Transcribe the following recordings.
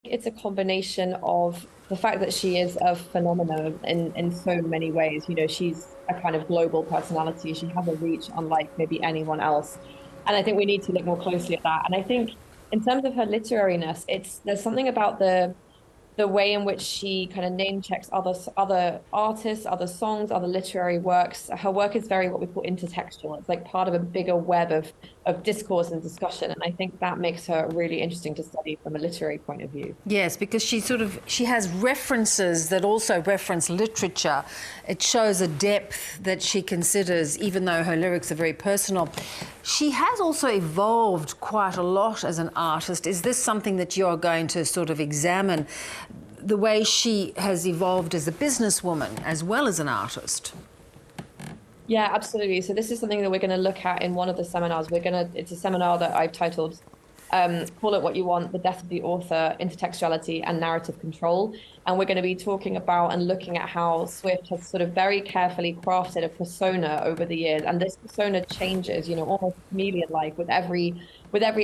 It's a combination of the fact that she is a phenomenon in so many ways. You know, she's a kind of global personality. She has a reach unlike maybe anyone else. And I think we need to look more closely at that. And I think in terms of her literariness, there's something about the way in which she kind of name checks other artists, other songs, other literary works. Her work is very what we call intertextual. It's like part of a bigger web of discourse and discussion. And I think that makes her really interesting to study from a literary point of view. Yes, because she has references that also reference literature. It shows a depth that she considers, even though her lyrics are very personal. She has also evolved quite a lot as an artist. Is this something that you're going to sort of examine, the way she has evolved as a businesswoman as well as an artist? Yeah, absolutely. So this is something that we're going to look at in one of the seminars. It's a seminar that I've titled Call It What You Want, The Death of the Author, Intertextuality and Narrative Control. And we're going to be talking about and looking at how Swift has sort of very carefully crafted a persona over the years. And this persona changes, you know, almost chameleon-like with every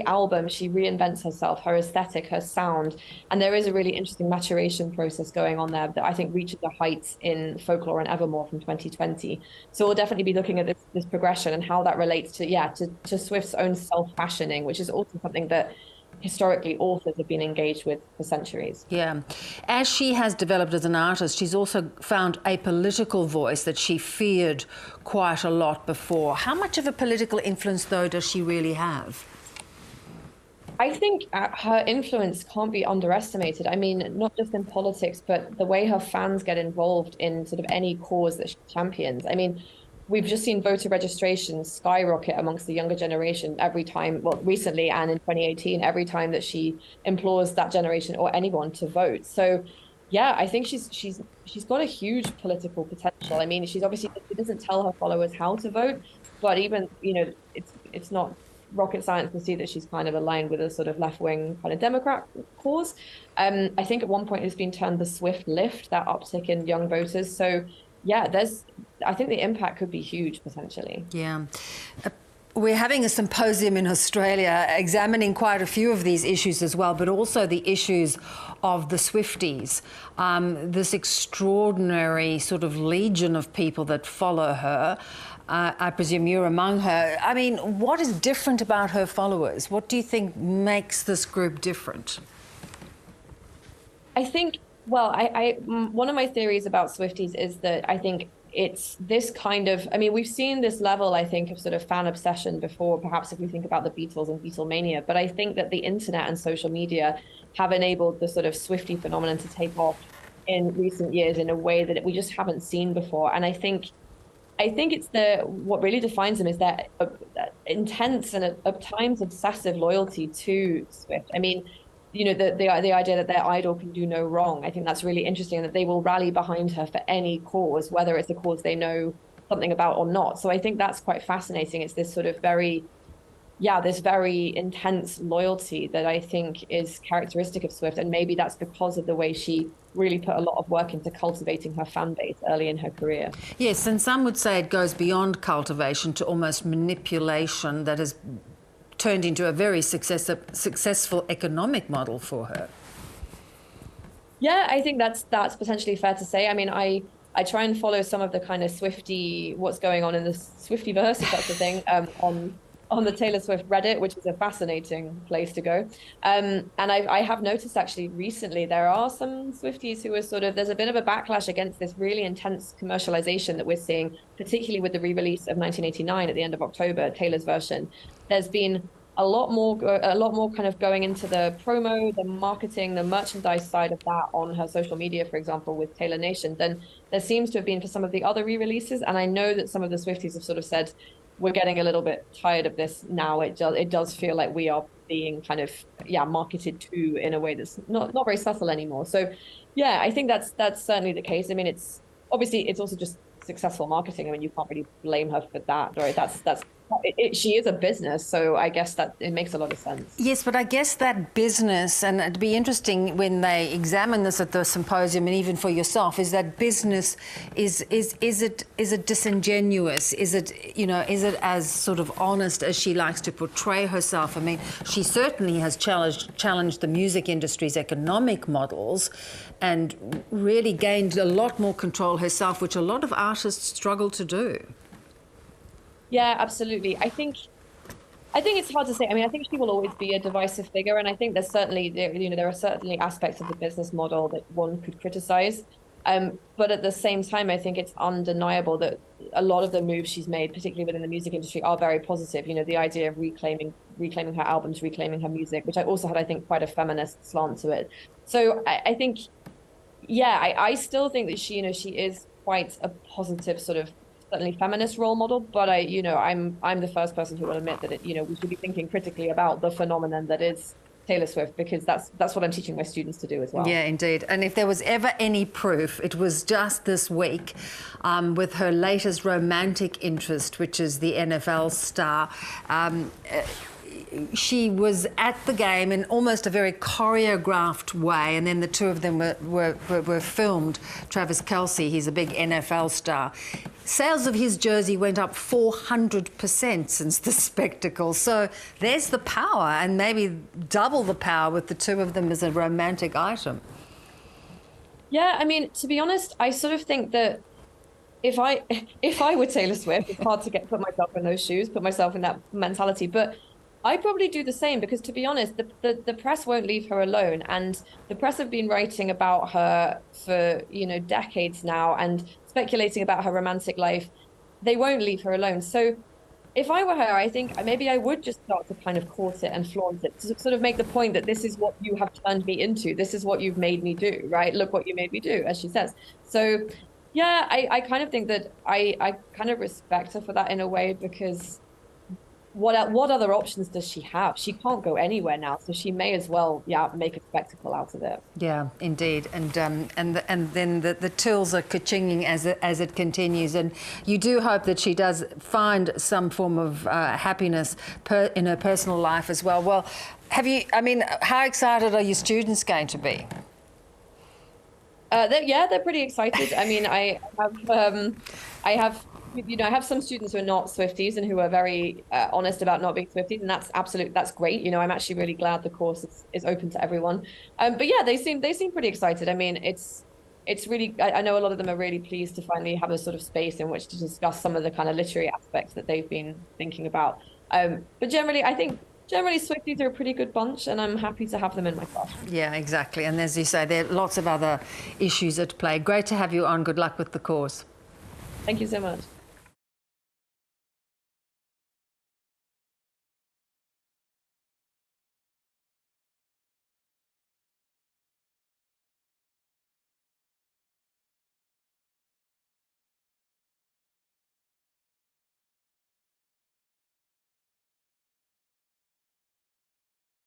album. She reinvents herself, her aesthetic, her sound. And there is a really interesting maturation process going on there that I think reaches the heights in Folklore and Evermore from 2020. So we'll definitely be looking at this progression and how that relates to Swift's own self-fashioning, which is also something that historically authors have been engaged with for centuries. Yeah. As she has developed as an artist, she's also found a political voice that she feared quite a lot before. How much of a political influence, though, does she really have? I think her influence can't be underestimated. I mean, not just in politics, but the way her fans get involved in sort of any cause that she champions. I mean, we've just seen voter registration skyrocket amongst the younger generation every time, well, recently and in 2018, every time that she implores that generation or anyone to vote. So, yeah, I think she's got a huge political potential. I mean, she doesn't tell her followers how to vote, but even, you know, it's not rocket science to see that she's kind of aligned with a sort of left-wing kind of Democrat cause. I think at one point it's been termed the Swift lift, that uptick in young voters. So yeah, I think the impact could be huge potentially. Yeah. We're having a symposium in Australia examining quite a few of these issues as well, but also the issues of the Swifties, this extraordinary sort of legion of people that follow her. I presume you're among her. I mean, what is different about her followers? What do you think makes this group different? I think, well, one of my theories about Swifties is that I think it's this kind of, I mean, we've seen this level, I think, of sort of fan obsession before, perhaps if we think about the Beatles and Beatlemania, but I think that the internet and social media have enabled the sort of Swiftie phenomenon to take off in recent years in a way that we just haven't seen before. And I think it's what really defines them is that intense and at times obsessive loyalty to Swift. I mean, you know, the idea that their idol can do no wrong. I think that's really interesting, that they will rally behind her for any cause, whether it's a cause they know something about or not. So I think that's quite fascinating. It's this sort of this very intense loyalty that I think is characteristic of Swift. And maybe that's because of the way she really put a lot of work into cultivating her fan base early in her career. Yes, and some would say it goes beyond cultivation to almost manipulation that has turned into a very successful economic model for her. Yeah, I think that's potentially fair to say. I mean, I try and follow some of the kind of what's going on in the Swiftyverse, if that's a thing, on the Taylor Swift Reddit, which is a fascinating place to go. And I have noticed actually recently there are some Swifties who are there's a bit of a backlash against this really intense commercialization that we're seeing, particularly with the re-release of 1989 at the end of October, Taylor's version. There's been a lot more kind of going into the promo, the marketing, the merchandise side of that on her social media, for example, with Taylor Nation, than there seems to have been for some of the other re-releases. And I know that some of the Swifties have sort of said, we're getting a little bit tired of this now. It does feel like we are being kind of marketed to in a way that's not very subtle anymore. So yeah, I think that's certainly the case. I mean, it's also just successful marketing. I mean, you can't really blame her for that, right? That's she is a business, so I guess that it makes a lot of sense. Yes, but I guess that business, and it'd be interesting when they examine this at the symposium, and even for yourself, is that business is it disingenuous? Is it, you know, is it as sort of honest as she likes to portray herself? I mean, she certainly has challenged the music industry's economic models and really gained a lot more control herself, which a lot of artists struggle to do. Yeah, absolutely. I think it's hard to say. I mean, I think she will always be a divisive figure, and I think there's certainly, there are certainly aspects of the business model that one could criticize. But at the same time, I think it's undeniable that a lot of the moves she's made, particularly within the music industry, are very positive. You know, the idea of reclaiming her albums, reclaiming her music, which I also had, I think, quite a feminist slant to it. So I think, yeah, I still think that she is quite a positive sort of, certainly feminist role model, but I'm the first person who will admit that we should be thinking critically about the phenomenon that is Taylor Swift, because that's what I'm teaching my students to do as well. Yeah, indeed. And if there was ever any proof, it was just this week with her latest romantic interest, which is the NFL star. She was at the game in almost a very choreographed way, and then the two of them were filmed. Travis Kelce, he's a big NFL star. Sales of his jersey went up 400% since the spectacle. So there's the power, and maybe double the power with the two of them as a romantic item. Yeah, I mean, to be honest, I sort of think that if I were Taylor Swift, it's hard to put myself in those shoes, put myself in that mentality, but I'd probably do the same, because to be honest, the press won't leave her alone, and the press have been writing about her for decades now and speculating about her romantic life. They won't leave her alone. So if I were her, I think maybe I would just start to kind of court it and flaunt it, to sort of make the point that this is what you have turned me into. This is what you've made me do, right? Look what you made me do, as she says. So yeah, I kind of think that I kind of respect her for that in a way, because what other options does she have? She can't go anywhere now, so she may as well, make a spectacle out of it. Yeah, indeed, and then the tools are ka-chinging as it continues, and you do hope that she does find some form of happiness in her personal life as well. Well, how excited are your students going to be? They're pretty excited. I mean, I have some students who are not Swifties and who are very honest about not being Swifties, and that's great. I'm actually really glad the course is open to everyone. But yeah, they seem pretty excited. I mean, it's really, I know a lot of them are really pleased to finally have a sort of space in which to discuss some of the kind of literary aspects that they've been thinking about. But generally, I think Swifties are a pretty good bunch, and I'm happy to have them in my class. Yeah, exactly. And as you say, there are lots of other issues at play. Great to have you on. Good luck with the course. Thank you so much.